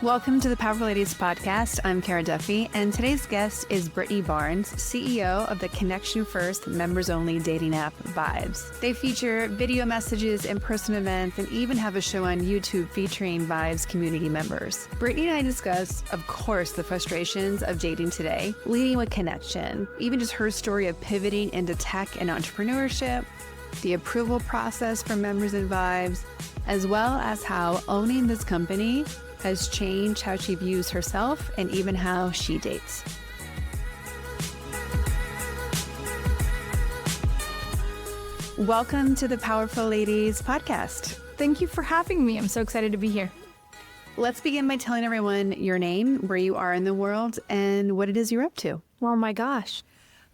Welcome to the Powerful Ladies podcast. I'm Kara Duffy, and today's guest is Brittnee Barnes, CEO of the Connection First members-only dating app Vybes. They feature video messages, in-person events, and even have a show on YouTube featuring Vybes community members. Brittnee and I discuss, of course, the frustrations of dating today, leading with connection, even just her story of pivoting into tech and entrepreneurship, the approval process for members in Vybes, as well as how owning this company has changed how she views herself and even how she dates. Welcome to the Powerful Ladies podcast. Thank you for having me. I'm so excited to be here. Let's begin by telling everyone your name, where you are in the world, and what it is you're up to. Oh my gosh.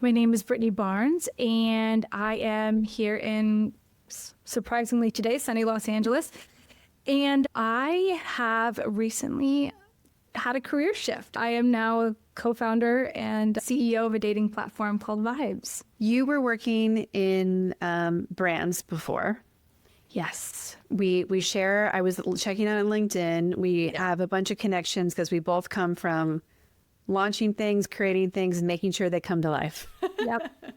My name is Brittnee Barnes, and I am here in, surprisingly today, sunny Los Angeles. And I have recently had a career shift. I am now a co-founder and CEO of a dating platform called Vybes. You were working in brands before. Yes. We share, I was checking out on LinkedIn. We have a bunch of connections because we both come from launching things, creating things, and making sure they come to life. Yep.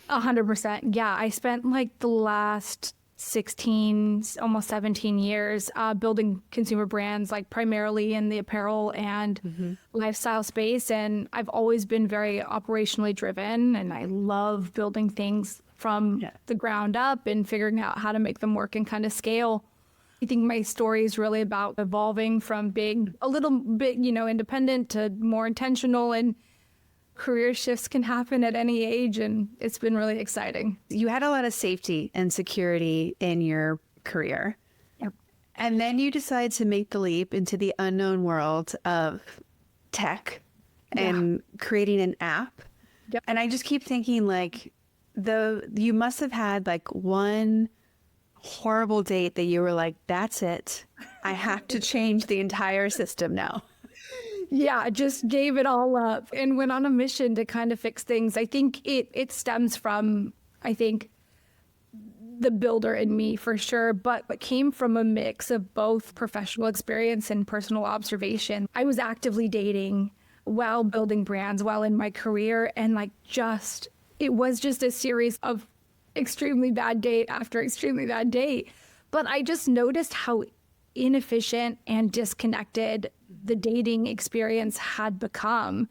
100%. Yeah. I spent like the last 16, almost 17 years building consumer brands, like primarily in the apparel and lifestyle space. And I've always been very operationally driven, and I love building things from the ground up and figuring out how to make them work and kind of scale. I think my story is really about evolving from being a little bit, independent to more intentional, and career shifts can happen at any age, and it's been really exciting. You had a lot of safety and security in your career. Yep. And then you decide to make the leap into the unknown world of tech and creating an app. Yep. And I just keep thinking, like, you must have had like one horrible date that you were like, that's it. I have to change the entire system now. Yeah, I just gave it all up and went on a mission to kind of fix things. I think it stems from, the builder in me for sure, but it came from a mix of both professional experience and personal observation. I was actively dating while building brands, while in my career, and it was just a series of extremely bad date after extremely bad date. But I just noticed how inefficient and disconnected the dating experience had become.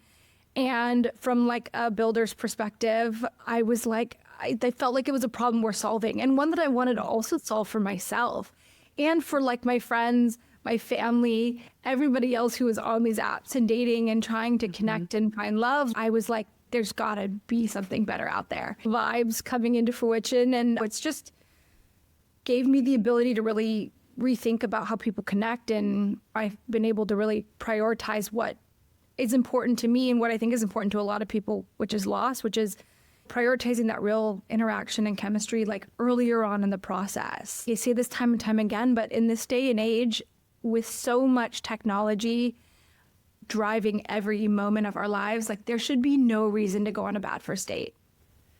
And from like a builder's perspective, I was like, I felt like it was a problem worth solving, and one that I wanted to also solve for myself and for like my friends, my family, everybody else who was on these apps and dating and trying to connect and find love. I was like, there's gotta be something better out there. Vybes coming into fruition, and it's just gave me the ability to really rethink about how people connect, and I've been able to really prioritize what is important to me and what I think is important to a lot of people, which is prioritizing that real interaction and chemistry like earlier on in the process. You see this time and time again, but in this day and age, with so much technology driving every moment of our lives, like there should be no reason to go on a bad first date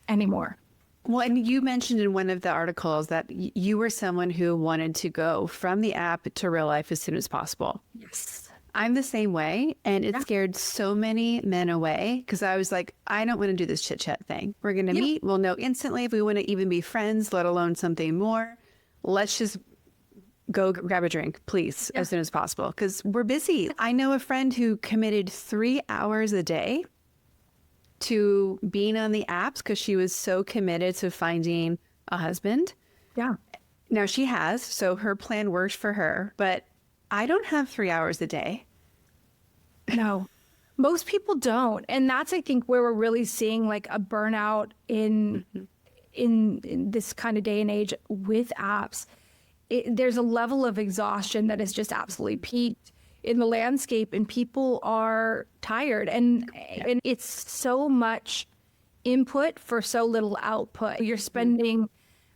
anymore. Well, and you mentioned in one of the articles that you were someone who wanted to go from the app to real life as soon as possible. Yes. I'm the same way, and it scared so many men away because I was like, I don't want to do this chit chat thing. We're going to meet. We'll know instantly if we want to even be friends, let alone something more. Let's just go grab a drink, please, as soon as possible, because we're busy. I know a friend who committed 3 hours a day to being on the apps because she was so committed to finding a husband. Yeah. Now she has, so her plan worked for her, but I don't have 3 hours a day. No, most people don't. And that's, I think, where we're really seeing like a burnout in this kind of day and age with apps. There's a level of exhaustion that is just absolutely peaked in the landscape, and people are tired, and it's so much input for so little output. You're spending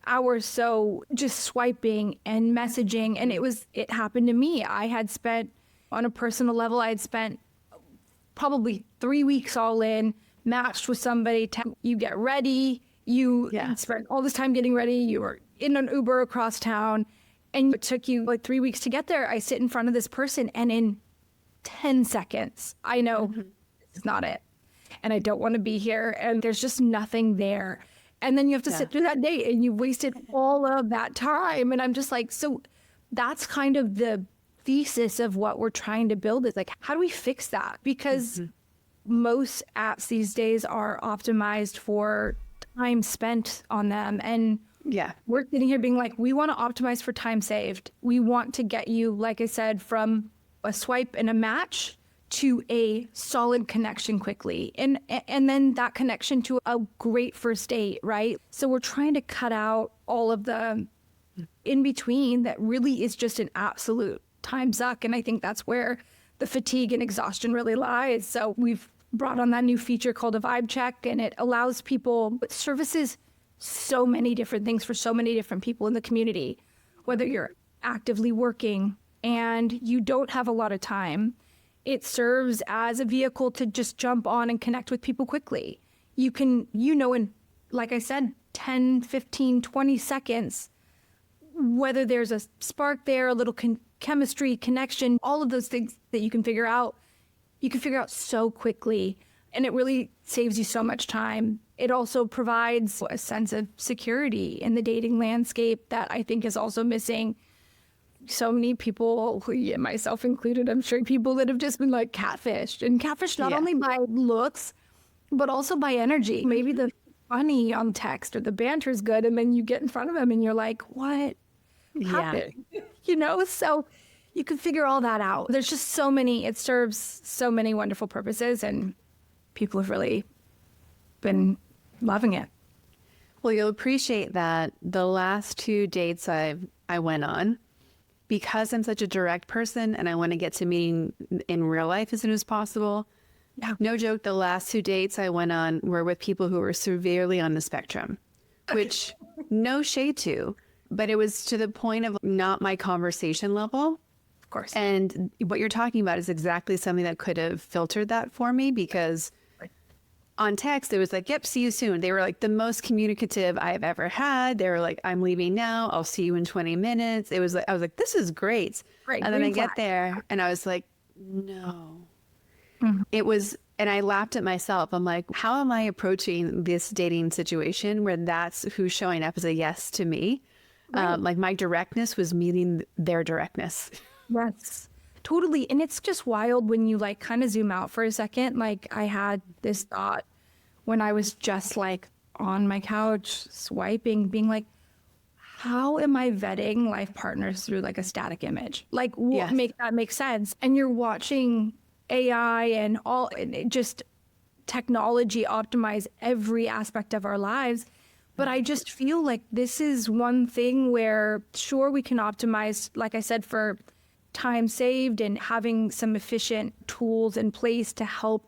hours so just swiping and messaging, and it happened to me. I had spent, on a personal level, I had spent probably 3 weeks all in, matched with somebody. You get ready, you spent all this time getting ready, you were in an Uber across town, and it took you like 3 weeks to get there. I sit in front of this person, and in 10 seconds, I know it's not it. And I don't want to be here. And there's just nothing there. And then you have to sit through that date and you've wasted all of that time. And I'm just like, so that's kind of the thesis of what we're trying to build is like, how do we fix that? Because most apps these days are optimized for time spent on them. And we're sitting here being like, we want to optimize for time saved. We want to get you, like I said, from a swipe and a match to a solid connection quickly. And then that connection to a great first date, right? So we're trying to cut out all of the in between that really is just an absolute time suck. And I think that's where the fatigue and exhaustion really lies. So we've brought on that new feature called a vibe check, and it allows people, it services so many different things for so many different people in the community, whether you're actively working and you don't have a lot of time. It serves as a vehicle to just jump on and connect with people quickly. You can, in, like I said, 10, 15, 20 seconds, whether there's a spark there, a little chemistry, connection, all of those things that you can figure out so quickly. And it really saves you so much time. It also provides a sense of security in the dating landscape that I think is also missing. So many people, myself included, I'm sure people that have just been like catfished, and catfished not only by looks, but also by energy. Maybe the funny on text or the banter is good, and then you get in front of them and you're like, what happened? So you can figure all that out. There's just so many, it serves so many wonderful purposes, and people have really been loving it. Well, you'll appreciate that the last 2 dates I went on, because I'm such a direct person and I want to get to meeting in real life as soon as possible. No joke, the last 2 dates I went on were with people who were severely on the spectrum, which no shade to, but it was to the point of not my conversation level. Of course. And what you're talking about is exactly something that could have filtered that for me, because on text, it was like, yep, see you soon. They were like the most communicative I've ever had. They were like, I'm leaving now. I'll see you in 20 minutes. It was like, I was like, this is great. And then I get there and I was like, no. It was, and I laughed at myself. I'm like, how am I approaching this dating situation where that's who's showing up as a yes to me? Like my directness was meeting their directness. Yes, totally. And it's just wild when you like kind of zoom out for a second. Like I had this thought when I was just like on my couch swiping, being like, how am I vetting life partners through like a static image? Like what make that make sense? And you're watching AI and just technology optimize every aspect of our lives. But I just feel like this is one thing where, sure, we can optimize, like I said, for time saved and having some efficient tools in place to help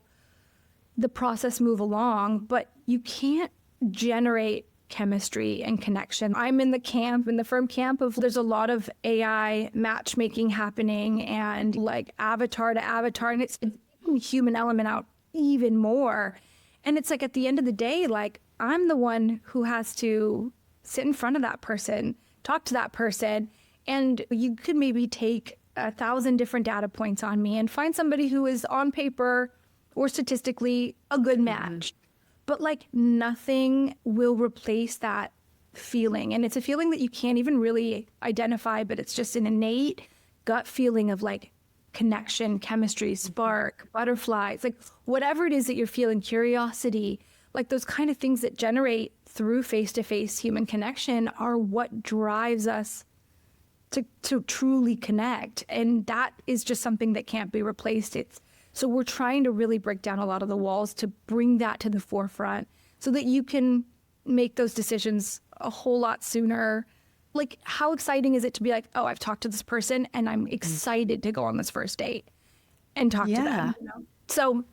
the process move along, but you can't generate chemistry and connection. I'm in the firm camp of there's a lot of AI matchmaking happening and like avatar to avatar, and it's taking the human element out even more. And it's like at the end of the day, like I'm the one who has to sit in front of that person, talk to that person, and you could maybe take 1,000 different data points on me and find somebody who is on paper or statistically a good match. But like nothing will replace that feeling. And it's a feeling that you can't even really identify, but it's just an innate gut feeling of like connection, chemistry, spark, butterflies, like whatever it is that you're feeling, curiosity, like those kind of things that generate through face-to-face human connection are what drives us to truly connect. And that is just something that can't be replaced. So we're trying to really break down a lot of the walls to bring that to the forefront so that you can make those decisions a whole lot sooner. Like, how exciting is it to be like, oh, I've talked to this person and I'm excited to go on this first date and talk to them. So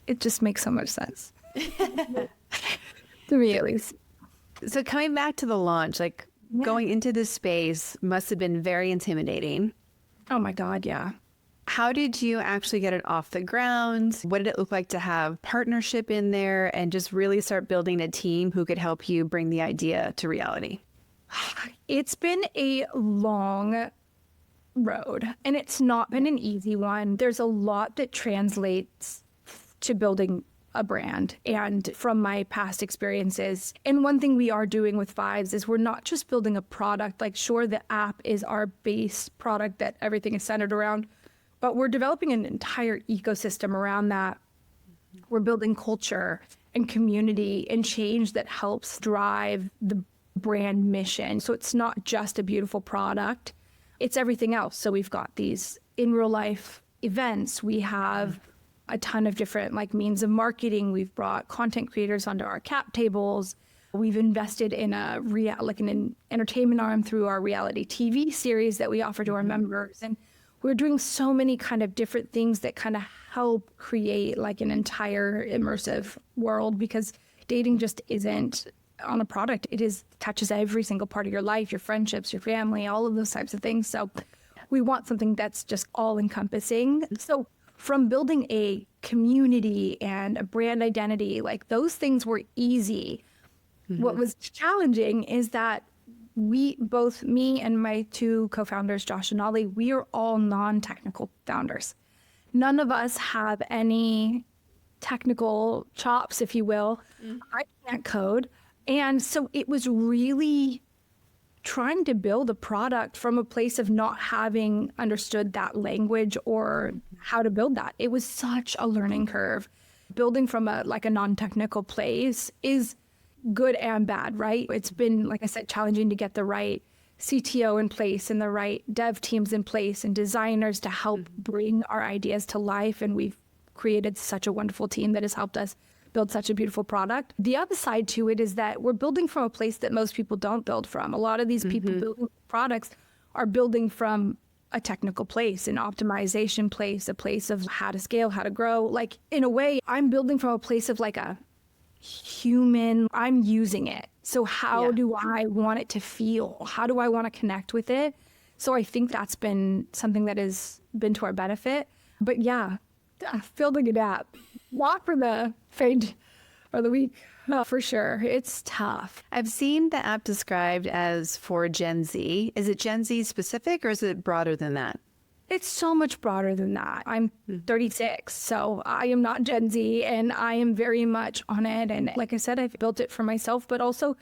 it just makes so much sense. To me, at least. So coming back to the launch, like going into this space must have been very intimidating. Oh my God, yeah. How did you actually get it off the ground? What did it look like to have partnership in there and just really start building a team who could help you bring the idea to reality? It's been a long road, and it's not been an easy one. There's a lot that translates to building a brand, and from my past experiences. And one thing we are doing with Vybes is we're not just building a product. Like, sure, the app is our base product that everything is centered around, but we're developing an entire ecosystem around that. We're building culture and community and change that helps drive the brand mission. So it's not just a beautiful product, it's everything else. So we've got these in real life events. We have a ton of different means of marketing. We've brought content creators onto our cap tables. We've invested in an entertainment arm through our reality TV series that we offer to our members. And we're doing so many kind of different things that kind of help create an entire immersive world, because dating just isn't on a product. It touches every single part of your life, your friendships, your family, all of those types of things. So we want something that's just all encompassing. So from building a community and a brand identity, those things were easy. Mm-hmm. What was challenging is that both me and my two co-founders, Josh and Ollie, we are all non-technical founders. None of us have any technical chops, if you will. Mm-hmm. I can't code. And so it was really trying to build a product from a place of not having understood that language or how to build that. It was such a learning curve. Building from a non-technical place is good and bad, right? It's been, like I said, challenging to get the right CTO in place and the right dev teams in place and designers to help bring our ideas to life. And we've created such a wonderful team that has helped us build such a beautiful product. The other side to it is that we're building from a place that most people don't build from. A lot of these people building products are building from a technical place, an optimization place, a place of how to scale, how to grow. In a way, I'm building from a place of a human. I'm using it. So how do I want it to feel? How do I want to connect with it? So I think that's been something that has been to our benefit. But yeah, building an app, not for the faint or the weak. No, for sure. It's tough. I've seen the app described as for Gen Z. Is it Gen Z specific or is it broader than that? It's so much broader than that. I'm 36, so I am not Gen Z, and I am very much on it. And like I said, I've built it for myself, but also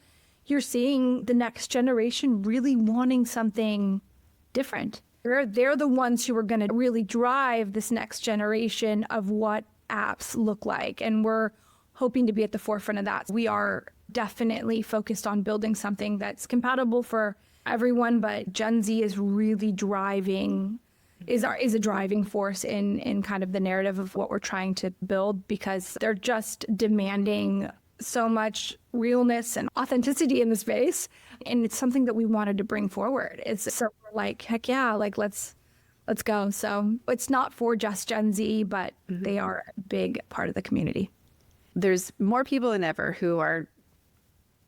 you're seeing the next generation really wanting something different. They're the ones who are going to really drive this next generation of what apps look like. And we're hoping to be at the forefront of that. We are definitely focused on building something that's compatible for everyone, but Gen Z is really is a driving force in kind of the narrative of what we're trying to build, because they're just demanding so much realness and authenticity in the space. And it's something that we wanted to bring forward. So we're heck yeah, let's go. So it's not for just Gen Z, but they are a big part of the community. There's more people than ever who are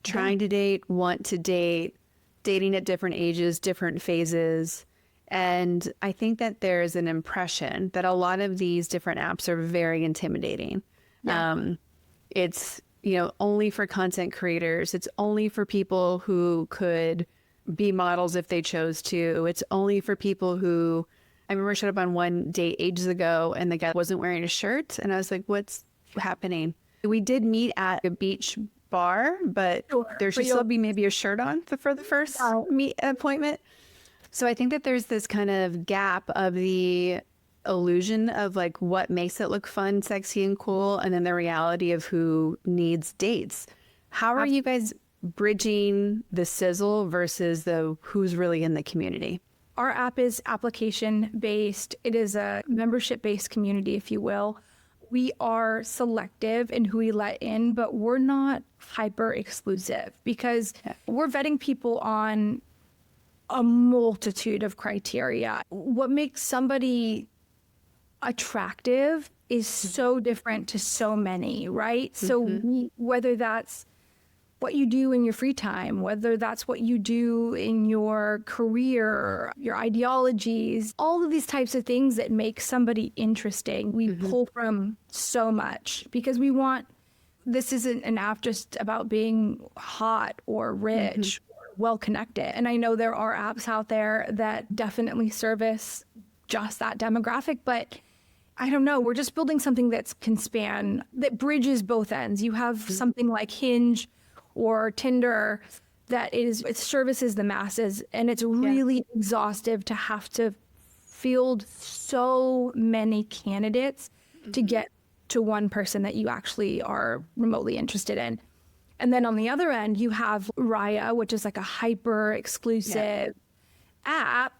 trying to date, want to date, dating at different ages, different phases. And I think that there's an impression that a lot of these different apps are very intimidating. Yeah. It's, only for content creators. It's only for people who could be models if they chose to. It's only for people who, I remember I showed up on one date ages ago and the guy wasn't wearing a shirt. And I was like, what's happening? We did meet at a beach bar, but there should still be maybe a shirt on for the first meet appointment. So I think that there's this kind of gap of the illusion of what makes it look fun, sexy, and cool, and then the reality of who needs dates. How are you guys bridging the sizzle versus the who's really in the community? Our app is application-based. It is a membership-based community, if you will. We are selective in who we let in, but we're not hyper-exclusive, because we're vetting people on a multitude of criteria. What makes somebody attractive is so different to so many, right? So whether that's what you do in your free time, whether that's what you do in your career, your ideologies, all of these types of things that make somebody interesting, we pull from so much, because this isn't an app just about being hot or rich or well connected. And I know there are apps out there that definitely service just that demographic, but I don't know. We're just building something that that bridges both ends. You have something like Hinge or Tinder it services the masses, and it's really exhaustive to have to field so many candidates to get to one person that you actually are remotely interested in. And then on the other end, you have Raya, which is like a hyper exclusive app,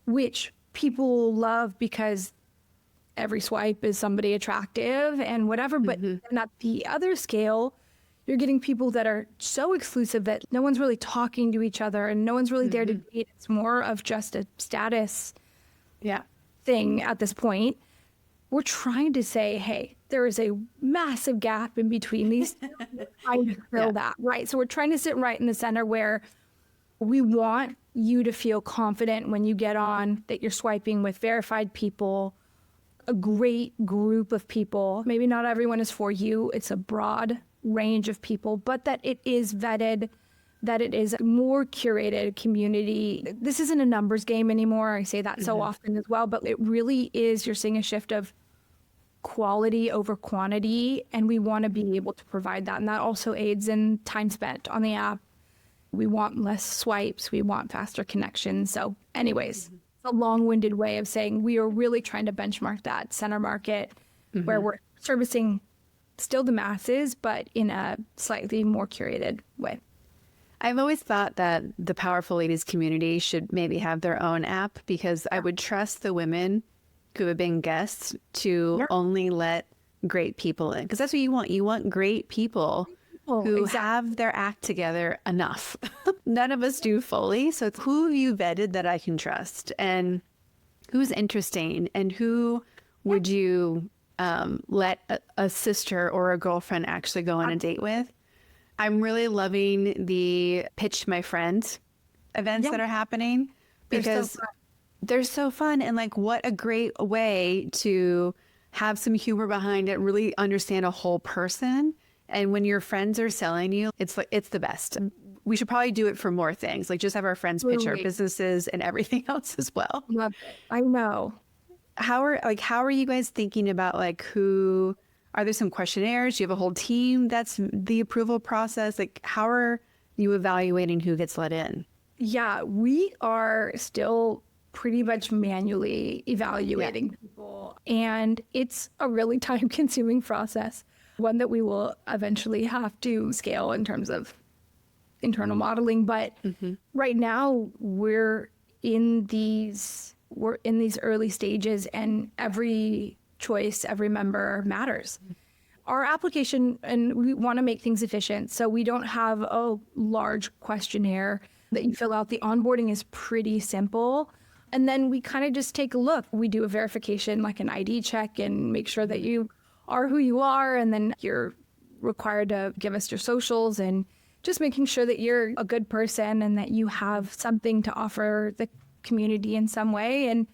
which people love because every swipe is somebody attractive and whatever. But then at the other scale, you're getting people that are so exclusive that no one's really talking to each other and no one's really there to date. It's more of just a status thing at this point. We're trying to say, hey, there is a massive gap in between these. Trying to fill that, right? So we're trying to sit right in the center where we want you to feel confident when you get on that you're swiping with verified people, a great group of people. Maybe not everyone is for you. It's a broad range of people, but that it is vetted, that it is a more curated community. This isn't a numbers game anymore. I say that so often as well, but it really is, you're seeing a shift of quality over quantity, and we want to be able to provide that. And that also aids in time spent on the app. We want less swipes. We want faster connections. So anyways, a long-winded way of saying we are really trying to benchmark that center market where we're servicing still the masses, but in a slightly more curated way. I've always thought that the Powerful Ladies community should maybe have their own app, because I would trust the women who have been guests to only let great people in, because that's what you want. You want great people who have their act together enough. None of us do fully. So it's who have you vetted that I can trust, and who's interesting, and who would you let a sister or a girlfriend actually go on a date with. I'm really loving the Pitch My Friend events that are happening, because they're so fun. And like, what a great way to have some humor behind it, really understand a whole person. And when your friends are selling you, it's the best. We should probably do it for more things, like just have our friends pitch our businesses and everything else as well. Love it. I know. How are you guys thinking about are there some questionnaires? Do you have a whole team that's the approval process? Like, how are you evaluating who gets let in? Yeah, we are still pretty much manually evaluating people, and it's a really time-consuming process, one that we will eventually have to scale in terms of internal modeling. But right now we're in these early stages, and every choice, every member matters. Our application, and we want to make things efficient, so we don't have a large questionnaire that you fill out. The onboarding is pretty simple. And then we kind of just take a look. We do a verification, like an ID check, and make sure that you are who you are. And then you're required to give us your socials, and just making sure that you're a good person and that you have something to offer the community in some way. And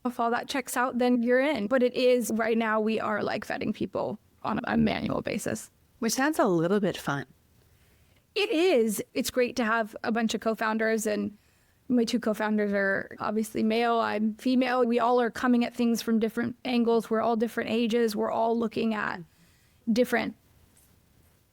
if all that checks out, then you're in. But it is, right now, we are like vetting people on a manual basis. Which sounds a little bit fun. It is. It's great to have a bunch of co-founders, and my two co-founders are obviously male, I'm female. We all are coming at things from different angles. We're all different ages. We're all looking at different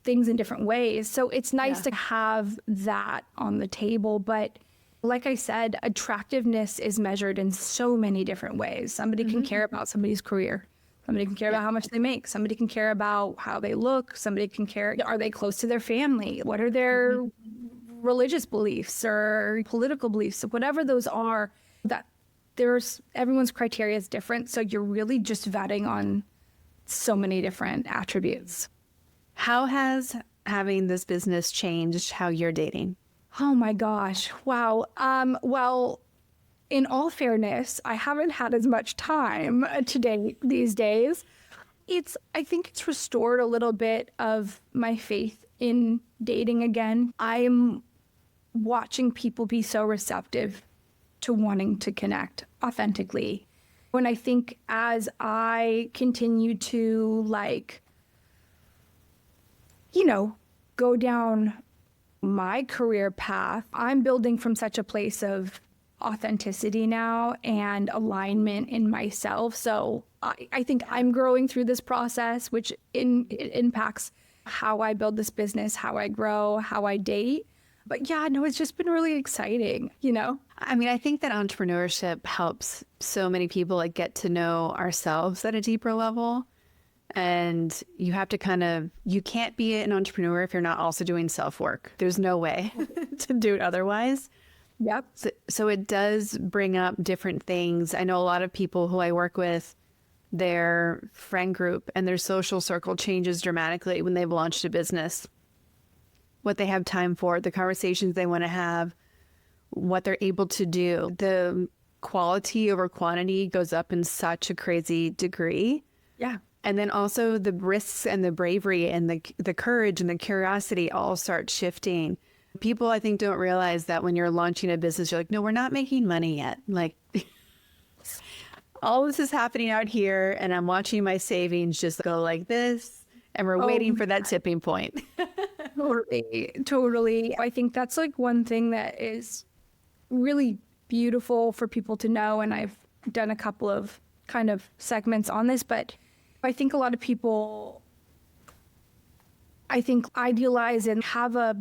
things in different ways. So it's nice to have that on the table. But like I said, attractiveness is measured in so many different ways. Somebody can care about somebody's career. Somebody can care about how much they make. Somebody can care about how they look. Somebody can care, are they close to their family? What are their religious beliefs or political beliefs? Whatever those are, that everyone's criteria is different. So you're really just vetting on so many different attributes. How has having this business changed how you're dating? Oh my gosh. Wow. Well, in all fairness, I haven't had as much time to date these days. I think it's restored a little bit of my faith in dating again. I'm watching people be so receptive to wanting to connect authentically. When I think as I continue to go down my career path, I'm building from such a place of authenticity now and alignment in myself. So I think I'm growing through this process, which it impacts how I build this business, how I grow, how I date. But yeah, no, it's just been really exciting, I mean, I think that entrepreneurship helps so many people like get to know ourselves at a deeper level. And you have to you can't be an entrepreneur if you're not also doing self-work. There's no way to do it otherwise. Yep. So it does bring up different things. I know a lot of people who I work with, their friend group and their social circle changes dramatically when they've launched a business. What they have time for, the conversations they want to have, what they're able to do. The quality over quantity goes up in such a crazy degree. Yeah. And then also the risks and the bravery and the courage and the curiosity all start shifting. People, I think, don't realize that when you're launching a business, you're like, no, we're not making money yet. Like, all this is happening out here, and I'm watching my savings just go like this, and we're waiting for that tipping point. Totally. I think that's like one thing that is really beautiful for people to know. And I've done a couple of kind of segments on this, but I think a lot of people, idealize and have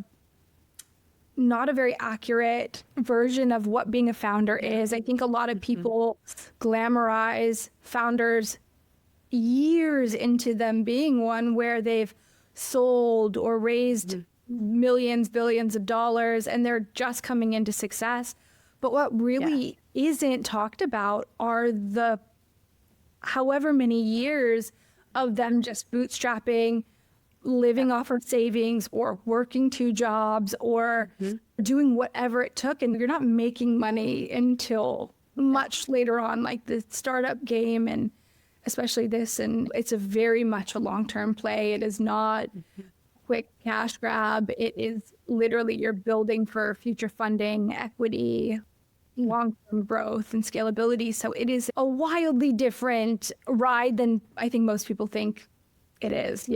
not a very accurate version of what being a founder is. I think a lot of people glamorize founders years into them being one, where they've sold or raised millions, billions of dollars, and they're just coming into success. But what really isn't talked about are the however many years of them just bootstrapping, living off of savings, or working 2 jobs, or doing whatever it took. And you're not making money until much later on, like the startup game, and especially this. And it's a very much a long-term play. It is not quick cash grab. It is literally you're building for future funding, equity, long-term growth and scalability. So it is a wildly different ride than I think most people think it is,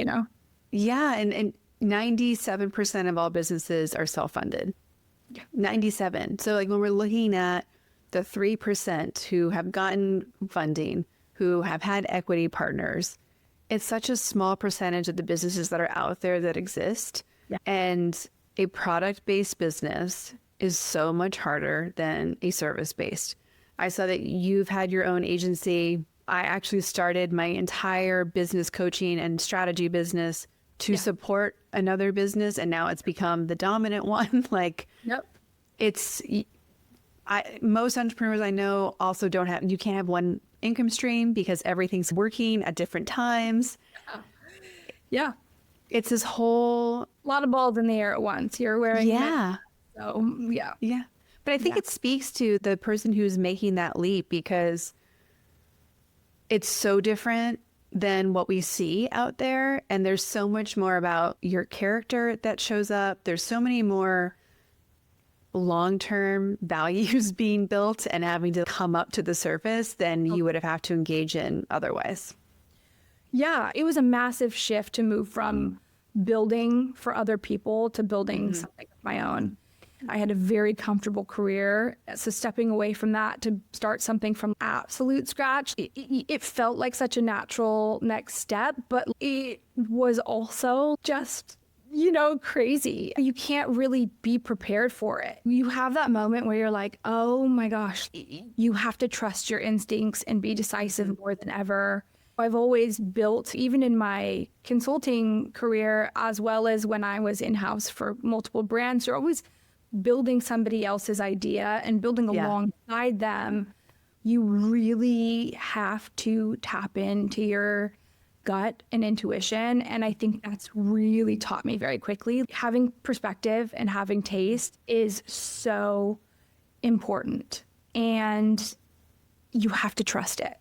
Yeah, and 97% of all businesses are self-funded. Yeah. 97. So like when we're looking at the 3% who have gotten funding, who have had equity partners, it's such a small percentage of the businesses that are out there that exist. Yeah. And a product-based business is so much harder than a service-based. I saw that you've had your own agency. I actually started my entire business coaching and strategy business to support another business, and now it's become the dominant one. Most entrepreneurs I know also you can't have one income stream because everything's working at different times. Yeah. It's this whole... A lot of balls in the air at once. You're wearing it. So, yeah. Yeah. But I think it speaks to the person who's making that leap, because it's so different than what we see out there. And there's so much more about your character that shows up. There's so many more long-term values being built and having to come up to the surface than you would have to engage in otherwise. Yeah, it was a massive shift to move from building for other people to building something of my own. I had a very comfortable career. So stepping away from that to start something from absolute scratch, it felt like such a natural next step, but it was also just, crazy. You can't really be prepared for it. You have that moment where you're like, oh my gosh, you have to trust your instincts and be decisive more than ever. I've always built, even in my consulting career, as well as when I was in-house for multiple brands, you're always building somebody else's idea and building alongside them. You really have to tap into your gut and intuition. And I think that's really taught me very quickly. Having perspective and having taste is so important. And you have to trust it.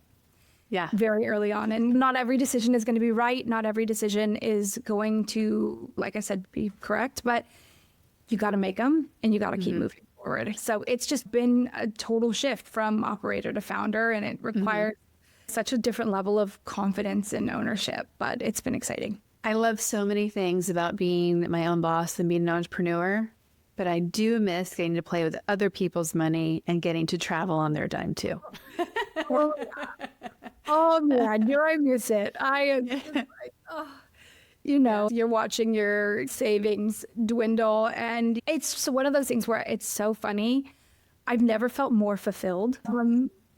Yeah. Very early on. And not every decision is going to be right. Not every decision is going to, like I said, be correct. But you got to make them and you got to keep moving forward. So it's just been a total shift from operator to founder, and it requires such a different level of confidence and ownership, but it's been exciting. I love so many things about being my own boss and being an entrepreneur. but I do miss getting to play with other people's money and getting to travel on their dime too. Oh man, I miss it. You're watching your savings dwindle, and it's one of those things where it's so funny. I've never felt more fulfilled.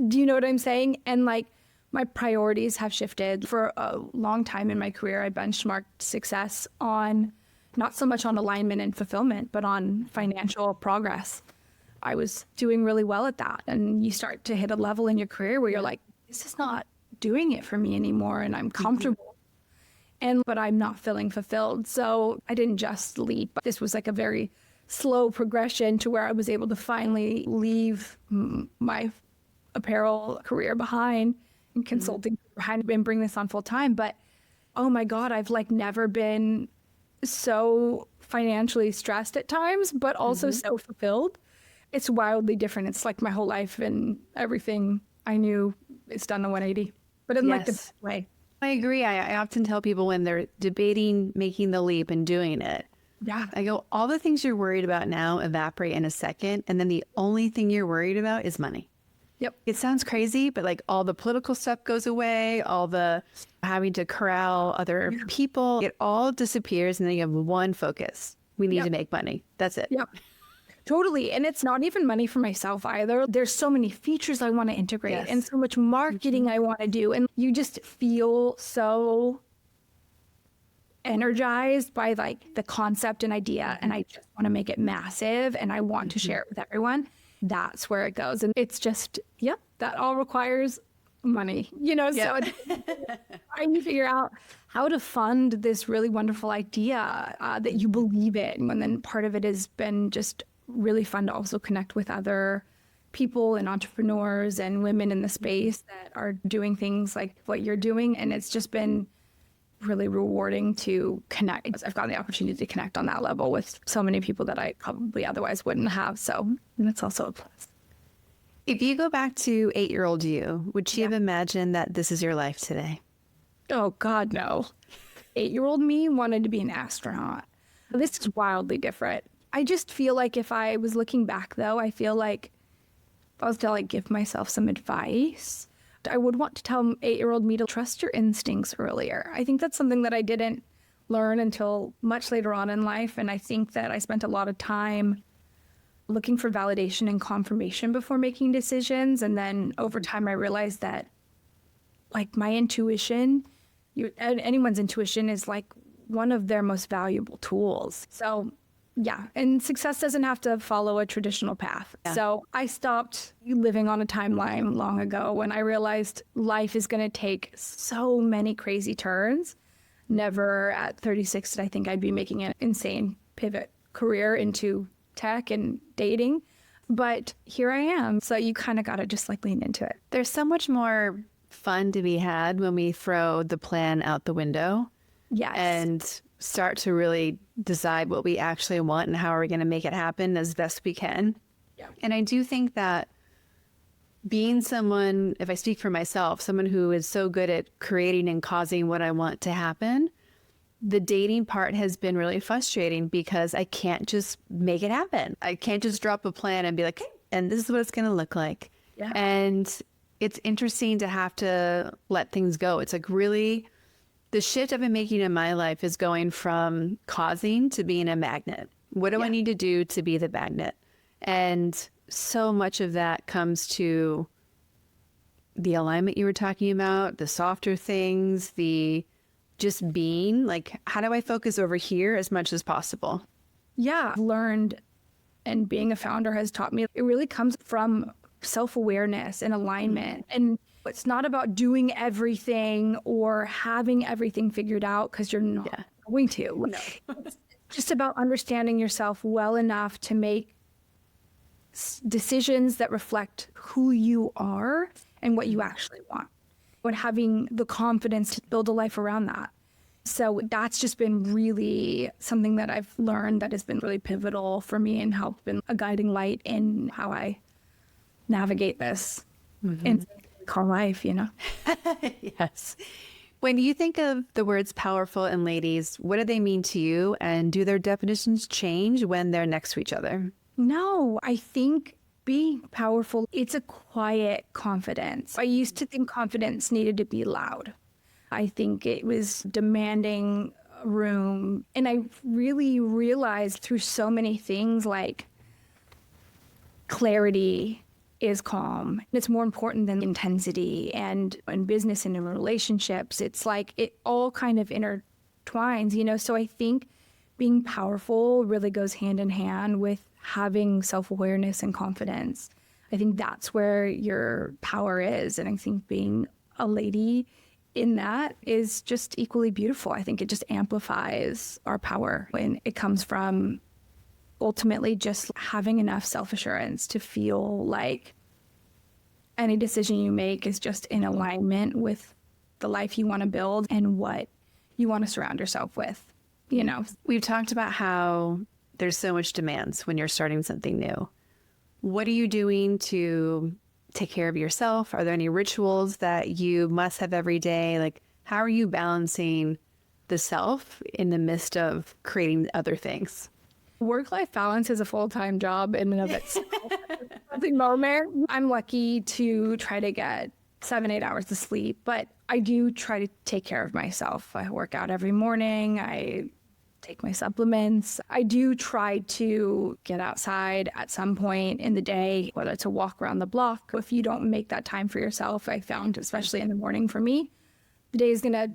Do you know what I'm saying? And like my priorities have shifted. For a long time in my career, I benchmarked success on not so much on alignment and fulfillment, but on financial progress. I was doing really well at that. And you start to hit a level in your career where you're like, this is not doing it for me anymore, and I'm comfortable. But I'm not feeling fulfilled. So I didn't just leap. This was like a very slow progression to where I was able to finally leave my apparel career behind and consulting behind and bring this on full time. But oh my God, I've like never been so financially stressed at times, but also so fulfilled. It's wildly different. It's like my whole life and everything I knew, it's done a 180, but in like the best way. I agree. I often tell people when they're debating making the leap and doing it, I go, all the things you're worried about now evaporate in a second. And then the only thing you're worried about is money. Yep. It sounds crazy, but like all the political stuff goes away, all the having to corral other people, it all disappears. And then you have one focus. We need to make money. That's it. Yep. Totally. And it's not even money for myself either. There's so many features I want to integrate and so much marketing I want to do. And you just feel so energized by like the concept and idea. And I just want to make it massive and I want to share it with everyone. That's where it goes. And it's just, that all requires money, so I need to figure out how to fund this really wonderful idea that you believe in. And then part of it has been just really fun to also connect with other people and entrepreneurs and women in the space that are doing things like what you're doing. And it's just been really rewarding to connect. I've gotten the opportunity to connect on that level with so many people that I probably otherwise wouldn't have. So that's also a plus. If you go back to 8-year-old you, would she have imagined that this is your life today? Oh, God, no. 8-year-old me wanted to be an astronaut. This is wildly different. I just feel like if I was looking back, though, I feel like if I was to like give myself some advice, I would want to tell 8-year-old me to trust your instincts earlier. I think that's something that I didn't learn until much later on in life. And I think that I spent a lot of time looking for validation and confirmation before making decisions. And then over time, I realized that like my intuition, anyone's intuition is like one of their most valuable tools. So and success doesn't have to follow a traditional path. So I stopped living on a timeline long ago when I realized life is going to take so many crazy turns. Never at 36 did I think I'd be making an insane pivot career into tech and dating. But here I am. So you kind of got to just like lean into it. There's so much more fun to be had when we throw the plan out the window. Yes. And start to really decide what we actually want and how are we going to make it happen as best we can. Yeah. And I do think that being someone, if I speak for myself, someone who is so good at creating and causing what I want to happen, the dating part has been really frustrating because I can't just make it happen. I can't just drop a plan and be like, hey, and this is what it's going to look like. Yeah. And it's interesting to have to let things go. It's like really... the shift I've been making in my life is going from causing to being a magnet. What do I need to do to be the magnet? And so much of that comes to the alignment you were talking about, the softer things, the just being, like, how do I focus over here as much as possible? Yeah, learned, and being a founder has taught me, it really comes from self-awareness and alignment. And it's not about doing everything or having everything figured out because you're not going to. No. It's just about understanding yourself well enough to make decisions that reflect who you are and what you actually want. But having the confidence to build a life around that. So that's just been really something that I've learned that has been really pivotal for me and helped been a guiding light in how I navigate this. And call life, Yes. When you think of the words powerful and ladies, what do they mean to you? And do their definitions change when they're next to each other? No, I think being powerful, it's a quiet confidence. I used to think confidence needed to be loud. I think it was demanding room. And I really realized through so many things like clarity is calm. It's more important than intensity. And in business and in relationships, it's like it all kind of intertwines, you know? So I think being powerful really goes hand in hand with having self-awareness and confidence. I think that's where your power is. And I think being a lady in that is just equally beautiful. I think it just amplifies our power when it comes from ultimately just having enough self-assurance to feel like any decision you make is just in alignment with the life you want to build and what you want to surround yourself with. You know, we've talked about how there's so much demands when you're starting something new. What are you doing to take care of yourself? Are there any rituals that you must have every day? Like, how are you balancing the self in the midst of creating other things? Work-life balance is a full-time job in and of itself. At the moment, I'm lucky to try to get 7-8 hours of sleep, but I do try to take care of myself. I work out every morning. I take my supplements. I do try to get outside at some point in the day, whether it's a walk around the block. If you don't make that time for yourself, I found, especially in the morning for me, the day is going to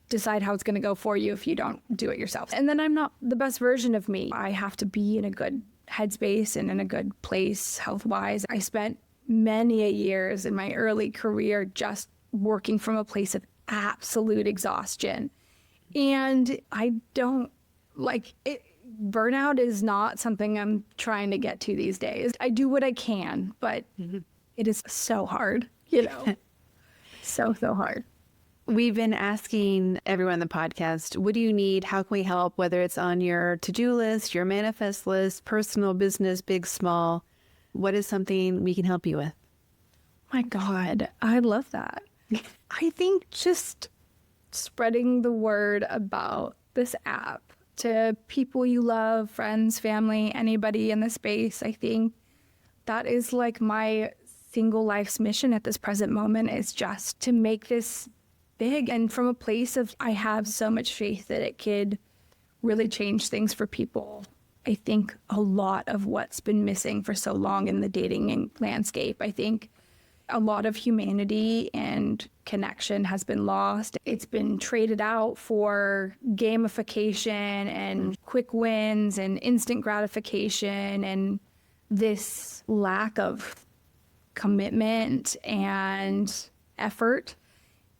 decide how it's going to go for you if you don't do it yourself. And then I'm not the best version of me. I have to be in a good headspace and in a good place health-wise. I spent many years in my early career just working from a place of absolute exhaustion. And I don't like it. Burnout is not something I'm trying to get to these days. I do what I can, but it is so hard, you know, so hard. We've been asking everyone on the podcast, what do you need? How can we help? Whether it's on your to-do list, your manifest list, personal, business, big, small, what is something we can help you with? My God, I love that. I think just spreading the word about this app to people you love, friends, family, anybody in the space. I think that is like my single life's mission at this present moment, is just to make this big, and from a place of I have so much faith that it could really change things for people. I think a lot of what's been missing for so long in the dating landscape, I think a lot of humanity and connection has been lost. It's been traded out for gamification and quick wins and instant gratification and this lack of commitment and effort.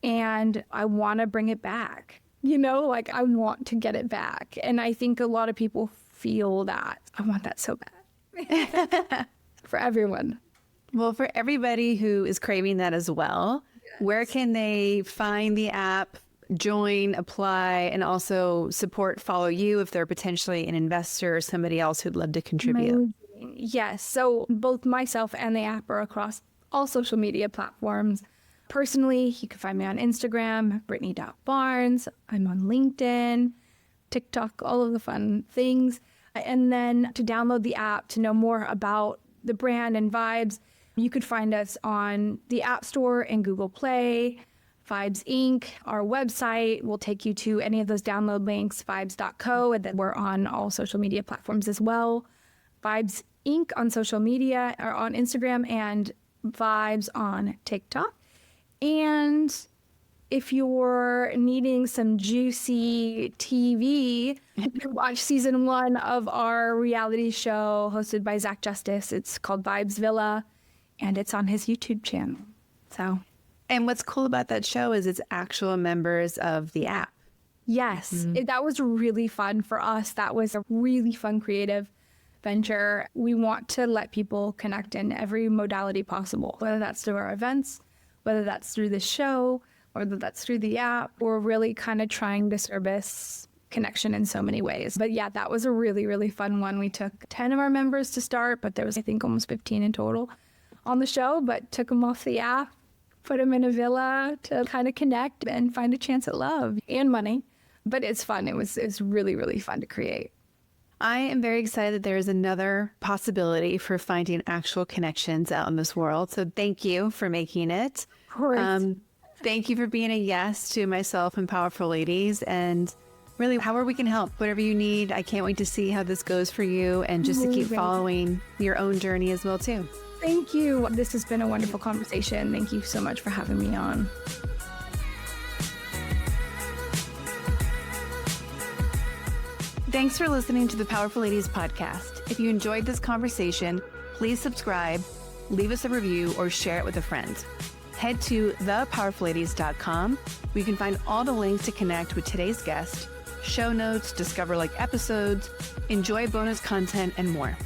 And I want to bring it back, you know, like I want to get it back. And I think a lot of people feel that. I want that so bad for everyone. Well, for everybody who is craving that as well, yes. Where can they find the app, join, apply, and also support, follow you if they're potentially an investor or somebody else who'd love to contribute? Amazing. Yes. So both myself and the app are across all social media platforms. Personally, you can find me on Instagram, Brittnee.Barnes. I'm on LinkedIn, TikTok, all of the fun things. And then to download the app, to know more about the brand and Vybes, you could find us on the App Store and Google Play, Vybes Inc. Our website will take you to any of those download links, vybes.co, and then we're on all social media platforms as well. Vybes Inc. on social media or on Instagram, and Vybes on TikTok. And if you're needing some juicy TV, you can watch season 1 of our reality show hosted by Zach Justice. It's called Vybes Villa, and it's on his YouTube channel. And what's cool about that show is it's actual members of the app. Yes, that was really fun for us. That was a really fun creative venture. We want to let people connect in every modality possible, whether that's through our events, whether that's through the show, or whether that's through the app. We're really kind of trying to service connection in so many ways. But yeah, that was a really, really fun one. We took 10 of our members to start, but there was, I think, almost 15 in total on the show, but took them off the app, put them in a villa to kind of connect and find a chance at love and money. But it's fun. It's really, really fun to create. I am very excited that there is another possibility for finding actual connections out in this world. So thank you for making it. Of course. Thank you for being a yes to myself and Powerful Ladies. And really, however we can help, whatever you need. I can't wait to see how this goes for you and just to keep following your own journey as well, too. Thank you. This has been a wonderful conversation. Thank you so much for having me on. Thanks for listening to the Powerful Ladies podcast. If you enjoyed this conversation, please subscribe, leave us a review, or share it with a friend. Head to thepowerfulladies.com, where you can find all the links to connect with today's guest, show notes, discover episodes, enjoy bonus content, and more.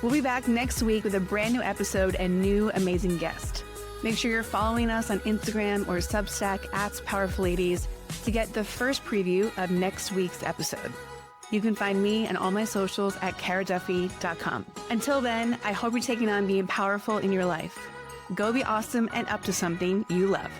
We'll be back next week with a brand new episode and new amazing guest. Make sure you're following us on Instagram or Substack @PowerfulLadies to get the first preview of next week's episode. You can find me and all my socials at karaduffy.com. Until then, I hope you're taking on being powerful in your life. Go be awesome and up to something you love.